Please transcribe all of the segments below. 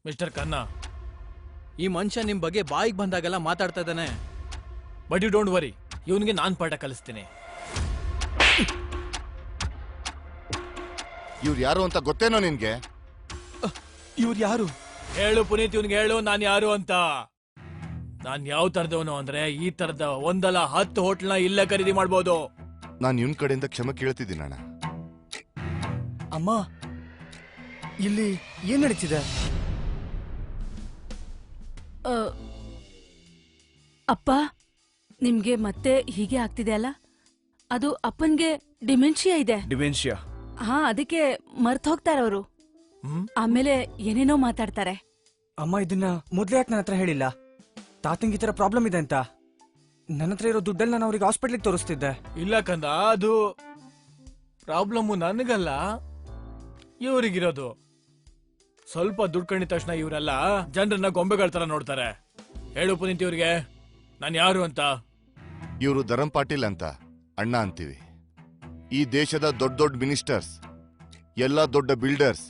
Mister Khanna, ಈ ಮನುಷ್ಯ ನಿಮ್ ಬಗ್ಗೆ ಬಾಯಿಗೆ ಬಂದಾಗೆಲ್ಲ ಮಾತಾಡ್ತಾ ಇದ್ದಾನೆ. ಬಟ್ ಯು ಡೋಂಟ್ ವರಿ, ಇವನಿಗೆ ನಾನ್ ಪಾಠ ಕಲಿಸ್ತೀನಿ. ಇವ್ರು ಯಾರು ಅಂತ ಗೊತ್ತೇನೋ ನಿನ್ಗೆ? ಇವ್ರು ಯಾರು? ಹೇಳು ಪುನೀತ್, ಇವನ್ಗೆ ಹೇಳು ನಾನು ಯಾರು ಅಂತ. ನಾನ್ ಯಾವ ತರದವನು ಅಂದ್ರೆ ಈ ತರದ 1 ಅಲ್ಲ 10 ಹೋಟ್ಲ್ನ ಇಲ್ಲೇ ಖರೀದಿ ಮಾಡ್ಬೋದು. ನಾನು ಇವನ್ ಕಡೆಯಿಂದ ಕ್ಷಮೆ ಕೇಳ್ತಿದ್ದೀನಿ ಅಣ್ಣ. ಅಮ್ಮ, ಇಲ್ಲಿ ಏನ್ ನಡೀತಿದೆ? ಅಪ್ಪ, ನಿಮ್ಗೆ ಮತ್ತೆ ಹೀಗೆ ಆಗ್ತಿದೆ ಅಲ್ಲ? ಅದು ಅಪ್ಪನ್ಗೆ ಡಿಮೆನ್ಷಿಯಾ ಇದೆ. ಡಿಮೆನ್ಷಿಯಾ? ಹಾ, ಅದಕ್ಕೆ ಮರ್ತ್ ಹೋಗ್ತಾರೆ ಅವರು. ಆಮೇಲೆ ಏನೇನೋ ಮಾತಾಡ್ತಾರೆ. ಅಮ್ಮ, ಇದನ್ನ ಮೊದ್ಲೇ ಯಾಕೆ ನನ್ನ ಹತ್ರ ಹೇಳಿಲ್ಲ? ತಾತಂಗೆ ಈ ತರ ಪ್ರಾಬ್ಲಮ್ ಇದೆ ಅಂತ. ನನ್ನ ಹತ್ರ ಇರೋ ದುಡ್ಡಲ್ಲಿ ನಾನು ಅವ್ರಿಗೆ ಹಾಸ್ಪಿಟ್ಲಿಗೆ ತೋರಿಸ್ತಿದ್ದೆ. ಇಲ್ಲ ಕಂದ, ಅದು ಪ್ರಾಬ್ಲಮ್ ನನಗಲ್ಲ, ಇವರಿಗಿರೋದು. ಸ್ವಲ್ಪ ದುಡ್ಡು ಕಂಡಿದ ತಕ್ಷಣ ಇವರೆಲ್ಲ ಜನರನ್ನ ಗೊಂಬೆಗಳ ತರ ನೋಡ್ತಾರೆ. ಹೇಳು ಪುನೀತ್, ಇವ್ರಿಗೆ ನಾನು ಯಾರು ಅಂತ. ಇವರು ಧರಂ ಪಾಟೀಲ್ ಅಂತ ಅಣ್ಣ ಅಂತೀವಿ. ಈ ದೇಶದ ದೊಡ್ಡ ದೊಡ್ಡ ಮಿನಿಸ್ಟರ್ಸ್, ಎಲ್ಲ ದೊಡ್ಡ ಬಿಲ್ಡರ್ಸ್,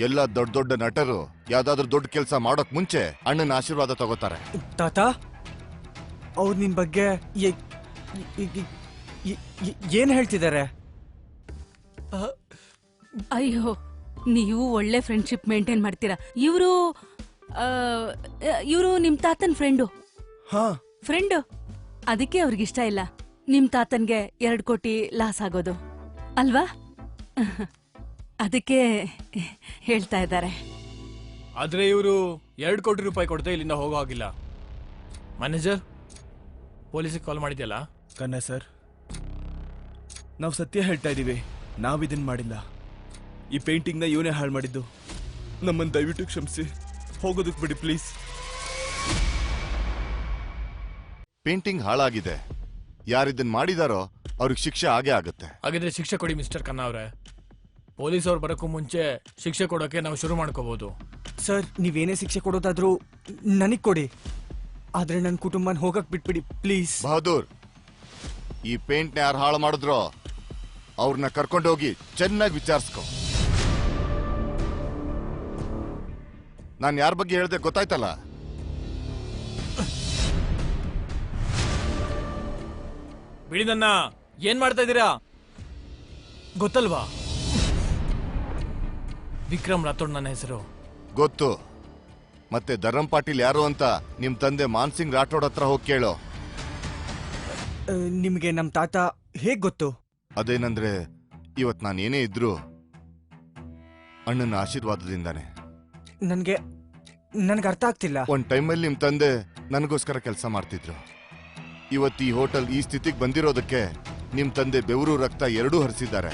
ಎಲ್ಲ ದೊಡ್ಡ ದೊಡ್ಡ ನಟರು ಯಾವ್ದಾದ್ರು ದೊಡ್ಡ ಕೆಲಸ ಮಾಡೋಕ್ ಮುಂಚೆ ಅಣ್ಣನ ಆಶೀರ್ವಾದ ತಗೋತಾರೆ. ತಾತ, ಅವ್ರು ನಿನ್ ಬಗ್ಗೆ ಏನ್ ಹೇಳ್ತಿದ್ದಾರೆ? ಅಯ್ಯೋ, ನೀವು ಒಳ್ಳೆ ಫ್ರೆಂಡ್ಶಿಪ್ ಮೇಂಟೈನ್ ಮಾಡ್ತೀರಾ. ಇವರು ನಿಮ್ ತಾತನ್ ಫ್ರೆಂಡು. ಫ್ರೆಂಡು, ಅದಕ್ಕೆ ಅವ್ರಿಗಿಷ್ಟ ಇಲ್ಲ ನಿಮ್ ತಾತನ್ಗೆ 2 ಕೋಟಿ ಲಾಸ್ ಆಗೋದು ಅಲ್ವಾ? ಅದಕ್ಕೆ ಹೇಳ್ತಾ ಇದ್ದಾರೆ. ಆದ್ರೆ ಇವರು 2 ಕೋಟಿ ರೂಪಾಯಿ ಕೊಡದೆ ಇಲ್ಲಿಂದ ಹೋಗೋ ಹಾಗಿಲ್ಲ. ಮ್ಯಾನೇಜರ್, ಪೊಲೀಸಿಗೆ ಕಾಲ್ ಮಾಡಿದ್ಯಲ್ಲ? ಕನ್ನ ಸರ್, ನಾವು ಸತ್ಯ ಹೇಳ್ತಾ ಇದೀವಿ. ನಾವಿದನ್ ಮಾಡಿಲ್ಲ. ಈ ಪೇಂಟಿಂಗ್ನ ಇವನೇ ಹಾಳು ಮಾಡಿದ್ದು. ನಮ್ಮನ್ನು ದಯವಿಟ್ಟು ಕ್ಷಮಿಸಿ, ಹೋಗೋದಕ್ಕೆ ಬಿಡಿ ಪ್ಲೀಸ್. ಪೇಂಟಿಂಗ್ ಹಾಳಾಗಿದೆ. ಯಾರಿದ್ದನ್ ಮಾಡಿದಾರೋ ಅವ್ರಿಗೆ ಶಿಕ್ಷೆ ಆಗೇ ಆಗುತ್ತೆ. ಹಾಗಿದ್ರೆ ಶಿಕ್ಷೆ ಕೊಡಿ ಮಿಸ್ಟರ್ ಖನ್ನಾ ಅವರೇ. ಪೊಲೀಸ್ ಅವ್ರು ಬರೋಕ್ಕೂ ಮುಂಚೆ ಶಿಕ್ಷೆ ಕೊಡೋಕೆ ನಾವು ಶುರು ಮಾಡ್ಕೋಬಹುದು. ಸರ್, ನೀವೇನೇ ಶಿಕ್ಷೆ ಕೊಡೋದಾದ್ರೂ ನನಗ್ ಕೊಡಿ. ಆದ್ರೆ ನನ್ನ ಕುಟುಂಬನ ಹೋಗಕ್ ಬಿಟ್ಬಿಡಿ ಪ್ಲೀಸ್. ಬಹದ್ದೂರ್, ಈ ಪೇಂಟ್ನ ಯಾರು ಹಾಳು ಮಾಡಿದ್ರೋ ಅವ್ರನ್ನ ಕರ್ಕೊಂಡೋಗಿ ಚೆನ್ನಾಗಿ ವಿಚಾರಿಸ್ಕೊ. ನಾನು ಯಾರ ಬಗ್ಗೆ ಹೇಳ್ದೆ ಗೊತ್ತಾಯ್ತಲ್ಲ? ಬಿಡಿ ನನ್ನ. ಏನ್ ಮಾಡ್ತಾ ಇದ್ದೀರಾ ಗೊತ್ತಲ್ವಾ? ವಿಕ್ರಮ್ ರಾಥೋಡ್ ನನ್ನ ಹೆಸರು. ಗೊತ್ತು. ಮತ್ತೆ ಧರಂ ಪಾಟೀಲ್ ಯಾರು ಅಂತ ನಿಮ್ ತಂದೆ ಮಾನ್ಸಿಂಗ್ ರಾಠೋಡ್ ಹತ್ರ ಹೋಗಿ ಕೇಳೋ. ನಿಮ್ಗೆ ನಮ್ ತಾತ ಹೇಗ್ ಗೊತ್ತು? ಅದೇನಂದ್ರೆ ಇವತ್ ನಾನು ಏನೇ ಇದ್ರು ಅಣ್ಣನ ಆಶೀರ್ವಾದದಿಂದಾನೆ. ನನ್ಗೆ ಅರ್ಥ ಆಗ್ತಿಲ್ಲ. ಒಂದ್ ಟೈಮಲ್ಲಿ ನಿಮ್ ತಂದೆ ನನಗೋಸ್ಕರ ಕೆಲಸ ಮಾಡ್ತಿದ್ರು. ಇವತ್ತು ಈ ಹೋಟೆಲ್ ಈ ಸ್ಥಿತಿಗೆ ಬಂದಿರೋದಕ್ಕೆ ನಿಮ್ ತಂದೆ ಬೆವರು ರಕ್ತ ಎರಡೂ ಹರಿಸಿದ್ದಾರೆ.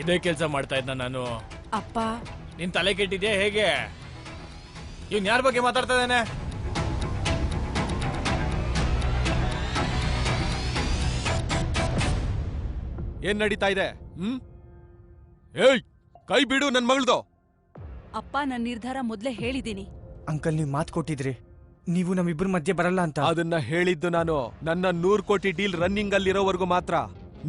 ಇದೇ ಕೆಲಸ ಮಾಡ್ತಾ ಇದ್ದ ನಾನು. ಅಪ್ಪ, ನಿನ್ ತಲೆ ಕೆಟ್ಟಿದ್ಯಾ ಹೇಗೆ? ಇವ್ನ್ ಯಾರ ಬಗ್ಗೆ ಮಾತಾಡ್ತಾ ಇದ್ದಾನೆ? ಏನ್ ನಡೀತಾ ಇದೆ? ಏಯ್, ಕೈ ಬಿಡು ನನ್ ಮಗಳದು. ಅಪ್ಪ, ನನ್ನ ನಿರ್ಧಾರ ಮೊದ್ಲೇ ಹೇಳಿದ್ದೀನಿ. ಅಂಕಲ್, ನೀವ್ ಮಾತು ಕೊಟ್ಟಿದ್ರಿ ನೀವು ನಮ್ಮಿಬ್ಬರ ಮಧ್ಯೆ ಬರಲ್ಲ ಅಂತ. ಅದನ್ನ ಹೇಳಿದ್ದು ನಾನು. ನನ್ನ 100 ಕೋಟಿ ಡೀಲ್ ರನ್ನಿಂಗ್ ಅಲ್ಲಿರೋವರೆಗೂ ಮಾತ್ರ.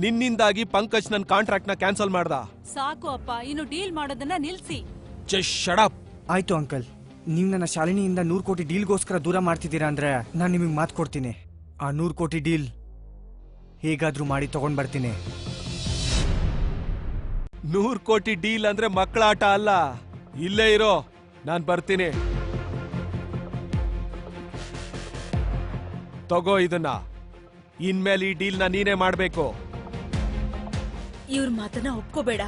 ನಿನ್ನಿಂದಾಗಿ ಪಂಕಜ್ ನನ್ನ ಕಾಂಟ್ರಾಕ್ಟ್ ನ ಕ್ಯಾನ್ಸಲ್ ಮಾಡ್ದ. ಸಾಕು ಅಪ್ಪ, ಇನ್ನು ಡೀಲ್ ಮಾಡೋದನ್ನ ನಿಲ್ಸಿ. Just shut up. ಆಯ್ತು ಅಂಕಲ್, ನೀವ್ ನನ್ನ ಶಾಲಿನಿಯಿಂದ 100 ಕೋಟಿ ಡೀಲ್ಗೋಸ್ಕರ ದೂರ ಮಾಡ್ತಿದ್ದೀರಾ ಅಂದ್ರೆ ನಾನು ನಿಮಗೆ ಮಾತು ಕೊಡ್ತೀನಿ. ಆ 100 ಕೋಟಿ ಡೀಲ್ ಹೇಗಾದ್ರೂ ಮಾಡಿ ತಗೊಂಡ್ ಬರ್ತೀನಿ. 100 ಕೋಟಿ ಡೀಲ್ ಅಂದ್ರೆ ಮಕ್ಕಳ ಆಟ ಅಲ್ಲ. ಇಲ್ಲೇ ಇರೋ, ನಾನ್ ಬರ್ತೀನಿ. ತಗೋ ಇದನ್ನ. ಇನ್ಮೇಲೆ ಈ ಡೀಲ್ ನ ನೀನೇ ಮಾಡ್ಬೇಕು. ಇವ್ರ ಮಾತನ್ನ ಒಪ್ಕೋಬೇಡ.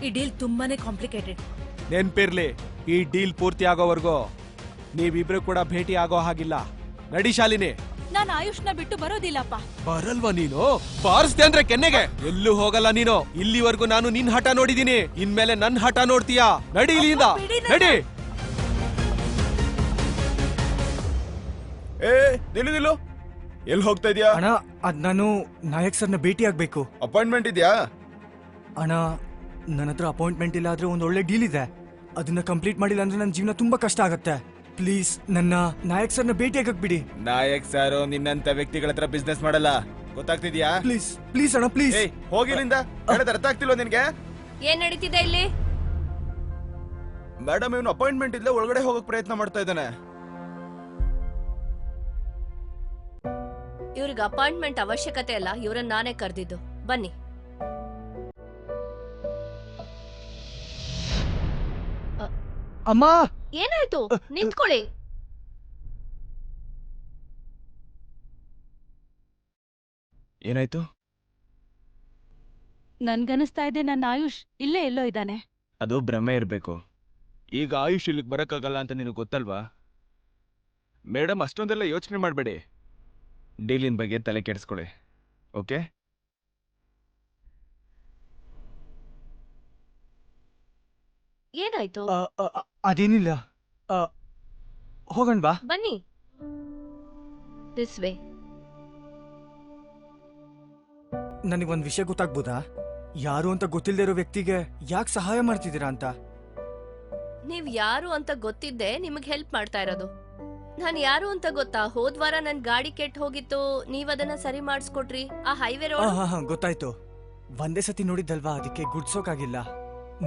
ಈ ಡೀಲ್ ತುಂಬಾನೇ ಕಾಂಪ್ಲಿಕೇಟೆಡ್. ನೆನ್ಪಿರ್ಲಿ, ಈ ಡೀಲ್ ಪೂರ್ತಿ ಆಗೋವರೆಗೂ ನೀವಿಬ್ರು ಕೂಡ ಭೇಟಿ ಆಗೋ ಹಾಗಿಲ್ಲ. ನಡಿ ಶಾಲಿನಿ. ನಾನು ಆಯುಷ್ನ ಬಿಟ್ಟು ಬರೋದಿಲ್ಲಪ್ಪ. ಬರಲ್ವಾ ನೀನು? ಬಾರಿಸ್ದೆ ಅಂದ್ರೆ ಕೆನ್ನೆಗೆ. ಎಲ್ಲೂ ಹೋಗಲ್ಲ ನೀನು. ಇಲ್ಲಿವರೆಗೂ ನಾನು ನಿನ್ ಹಠ ನೋಡಿದೀನಿ, ಇನ್ಮೇಲೆ ನನ್ ಹಠ ನೋಡ್ತೀಯಾ? ನಡಿ ಇಲ್ಲಿಂದ, ನಡಿ. ನಿಲ್ಲು. ಎಲ್ಲಿ ಹೋಗ್ತಾ ಇದೀಯಾ? ಅಣ್ಣ, ಅದ್ ನಾನು ನಾಯಕ್ ಸರ್ನ ಭೇಟಿ ಆಗ್ಬೇಕು. ಅಪಾಯಿಂಟ್ಮೆಂಟ್ ಇದೆಯಾ? ಅಣ್ಣ, ನನ್ನ ಹತ್ರ ಅಪಾಯಿಂಟ್ಮೆಂಟ್ ಇಲ್ಲ, ಆದ್ರೆ ಒಂದ್ ಒಳ್ಳೆ ಡೀಲ್ ಇದೆ. ಅದನ್ನ ಕಂಪ್ಲೀಟ್ ಮಾಡಿಲ್ಲ ಅಂದ್ರೆ ನನ್ನ ಜೀವನ ತುಂಬಾ ಕಷ್ಟ ಆಗತ್ತೆ. ಪ್ಲೀಸ್ ನನ್ನ ನಾಯಕ್ ಸರ್ನ ಭೇಟಿ ಆಗಕ್ ಬಿಡಿ. ನಾಯಕ್ ಸರ್ ನಿನ್ನಂತ ವ್ಯಕ್ತಿಗಳ ಹತ್ರ ಬಿಸ್ನೆಸ್ ಮಾಡಲ್ಲ, ಗೊತ್ತಾಗ್ತಿದ್ಯಾ? ಪ್ಲೀಸ್ ಪ್ಲೀಸ್ ಅಣ್ಣ, ಪ್ಲೀಸ್. ಹೋಗಿಲ್ಲಿಂದ. ಅರ್ಥ ಆಗ್ತಿಲ್ವ ನಿನ್ಗೆ? ಏನ್ ನಡೀತಿದೆ ಇಲ್ಲಿ? ಮೇಡಮ್ ಇವನು ಅಪಾಯಿಂಟ್ಮೆಂಟ್ ಇಲ್ಲೇ ಒಳಗಡೆ ಹೋಗಕ್ ಪ್ರಯತ್ನ ಮಾಡ್ತಾ ಇದ್ದಾನೆ. ಇವ್ರಿಗೆ ಅಪಾಯಿಂಟ್ಮೆಂಟ್ ಅವಶ್ಯಕತೆ ಅಲ್ಲ, ಇವ್ರನ್ನ ನಾನೇ ಕರೆದಿದ್ದು. ಬನ್ನಿ. ಅಮ್ಮ ಏನಾಯ್ತು? ನಿಂತ್ಕೊಳ್ಳಿ. ಏನಾಯ್ತು? ನನ್ಗನಿಸ್ತಾ ಇದೆ ನನ್ನ ಆಯುಷ್ ಇಲ್ಲೇ ಎಲ್ಲೋ ಇದ್ದಾನೆ. ಅದು ಭ್ರಮೆ ಇರಬೇಕು. ಈಗ ಆಯುಷ್ ಇಲ್ಲಿಗೆ ಬರಕ್ಕಾಗಲ್ಲ ಅಂತ ನಿನಗೆ ಗೊತ್ತಲ್ವಾ? ಮೇಡಮ್ ಅಷ್ಟೊಂದೆಲ್ಲ ಯೋಚನೆ ಮಾಡಬೇಡಿ. ಡೀಲಿನ ಬಗ್ಗೆ ತಲೆ ಕೆಡಿಸ್ಕೊಳ್ಳಿ, ಓಕೆ? ಏನಾಯ್ತು? ಅದೇನಿಲ್ಲ, ಹೋಗೋಣ ಬಾ. ಬನ್ನಿ. This way. ನನಗೊಂದು ವಿಷಯ ಗೊತ್ತಾಗ್ಬೋದಾ? ಯಾರು ಅಂತ ಗೊತ್ತಿಲ್ಲದೆ ಇರೋ ವ್ಯಕ್ತಿಗೆ ಯಾಕೆ ಸಹಾಯ ಮಾಡ್ತಿದ್ದೀರಾ ಅಂತ? ನೀವ್ ಯಾರು ಅಂತ ಗೊತ್ತಿದ್ದೆ ನಿಮಗ್ ಹೆಲ್ಪ್ ಮಾಡ್ತಾ ಇರೋದು. ನಾನ್ ಯಾರು ಅಂತ ಗೊತ್ತಾ? ಹೋದ್ವಾರ ನನ್ ಗಾಡಿ ಕೆಟ್ಟ ಹೋಗಿತ್ತು, ನೀವ್ ಅದನ್ನ ಸರಿ ಮಾಡಿಸ್ಕೊಟ್ರಿ. ಆ ಹೈವೇ ರೋಡ್. ಹಾ ಗೊತ್ತಾಯ್ತು. ಒಂದೇ ಸತಿ ನೋಡಿದ್ದಲ್ವಾ, ಅದಕ್ಕೆ ಗುಡ್ಸೋಕಾಗಿಲ್ಲ.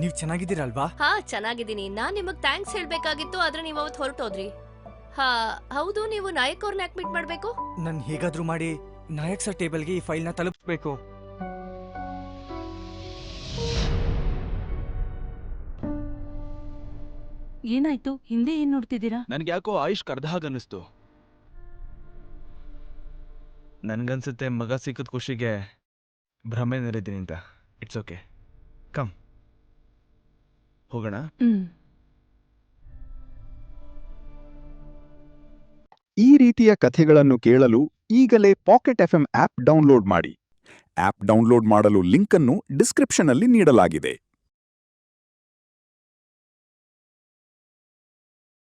ನೀವ್ ಚೆನ್ನಾಗಿದ್ದೀರಲ್ವಾ? ಹಾ ಚೆನ್ನಾಗಿದ್ದೀನಿ. ನಾನ್ ನಿಮಗ್ ಥ್ಯಾಂಕ್ಸ್ ಹೇಳ್ಬೇಕಾಗಿತ್ತು, ಆದ್ರೆ ನೀವ್ ಅವತ್ ಹೊರಟೋದ್ರಿ. ಹಾ ಹೌದು, ನೀವು ನಾಯಕ್ ಅವ್ರನ್ನ ಯಾಕೆ ಮೀಟ್ ಮಾಡ್ಬೇಕು? ನನ್ ಹೇಗಾದ್ರೂ ಮಾಡಿ ನಾಯಕ್ ಸರ್ ಟೇಬಲ್ಗೆ ಈ ಫೈಲ್ನ ತಲುಪಿಸ್ಬೇಕು. ಏನಾಯ್ತು? ಹಿಂದೆ ಏನ್ ನೋಡ್ತಿದ್ದೀರಾ? ನನ್ಗೆ ಯಾಕೋ ಆಯುಷ್ ಕರ್ದ ಹಾಗನ್ನಿಸ್ತು. ನನ್ಗನ್ಸುತ್ತೆ ಮಗ ಸಿಕ್ಕದ ಖುಷಿಗೆ ಭ್ರಮೆ ನೆರೆದೀನಿ ಅಂತ. ಇಟ್ಸ್ ಓಕೆ, ಕಮ್ ಹೋಗೋಣ. ಈ ರೀತಿಯ ಕಥೆಗಳನ್ನು ಕೇಳಲು ಈಗಲೇ ಪಾಕೆಟ್ ಎಫ್ಎಂ ಆಪ್ ಡೌನ್ಲೋಡ್ ಮಾಡಿ. ಆಪ್ ಡೌನ್ಲೋಡ್ ಮಾಡಲು ಲಿಂಕ್ ಅನ್ನು ಡಿಸ್ಕ್ರಿಪ್ಷನ್ ಅಲ್ಲಿ ನೀಡಲಾಗಿದೆ.